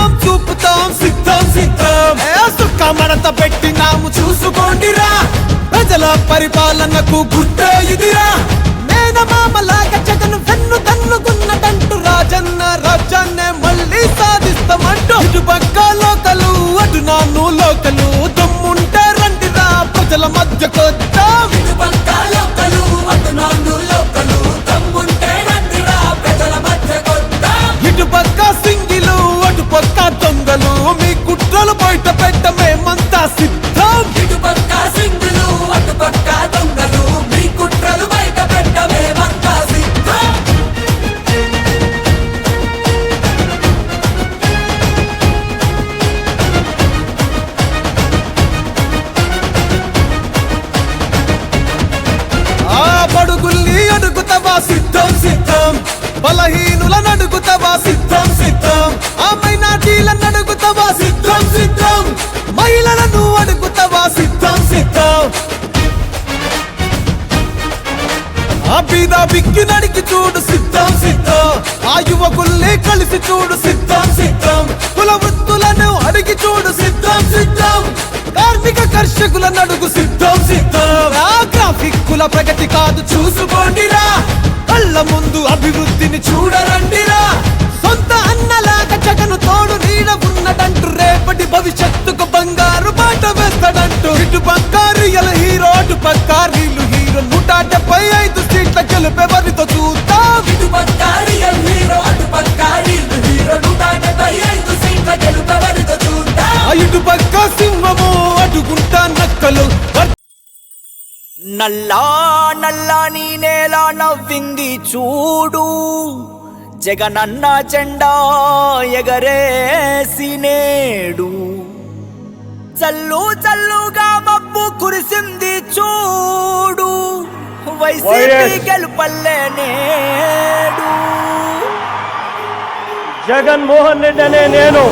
చూపుతాం చూపుతాం సిద్ధం సిద్ధం సుక్క మడత పెట్టినాము చూసుకోండిరా ప్రజల పరిపాలనకు గుట్టే ఇదిరా మేనమామలాగా జగన్ వెన్ను తన్నుకున్నటంటూ రాజన్న రాజ్యాన్నే మళ్ళీ సాధిస్తామంటూ ఇటు పక్క లోకలు అటు నాన్ను లోకలు దమ్ముంటే రండిరా ప్రజల మధ్యకొద్దాం ఇటు పక్క లోకలు అటు నాన్ను లోకలు దమ్ముంటే రండిరా ప్రజల మధ్యకొద్దాం ఇటు పక్క సింగిలు అటు పక్క దొంగలు మీ కుట్రలు బయట పెట్ట మేమంతా సిద్ధం ఇటు పక్క సింగులు అటు పక్క దొంగలు మీ కుట్రలు బయట పెట్ట మేమంతా సిద్ధం ఆ బడుగుల్ని అడుగుతావా సిద్ధం సిద్ధం బలహీనులను అడుగుతావా సిద్ధం సిద్ధం ఆ మైనార్టీలను అడుగుతావా సిద్ధం సిద్ధం మహిళలను అడుగుతావా సిద్ధం సిద్ధం ఆ బీద బిక్కి నడికి చూడు సిద్ధం సిద్ధం ఆ యువకుల్ని కలిసి చూడు సిద్ధం సిద్ధం కుల వృత్తులను అడిగి చూడు సిద్ధం సిద్ధం కార్మిక కర్షకులను అడుగు సిద్ధం సిద్ధం ఆ గ్రాఫిక్ కుల ప్రగతి కాదు చూసుకోండిరా కళ్ళ ముందు అభివృద్ధిని చూడరండిరా సొంత అన్నలాగా జగను తోడు నీడ ఉన్నదంటూ రేపటి భవిష్యత్తుకు బంగారు బాట వేస్తాడంటూ ఇటు పక్క రియల్ హీరో అటు పక్క రీలు హీరో 175 సీట్ల గెలుపెవరితో చూద్దాం ఇటు పక్క రియల్ హీరో అటు పక్క రీల్ హీరో 175 సీట్ల గెలుపెవరితో చూద్దాం ఆ ఇటు పక్క సింహము అటుకుంటా నక్కలు నల్లా నల్లాని నేల నవ్వింది చూడు జగనన్న జెండా ఎగరేసి నేడు చల్లు చల్లుగా మబ్బు కురిసింది చూడు వైసీపీ గెలుపల్లే నేడు జగన్మోహన్ రెడ్డి అనే నేను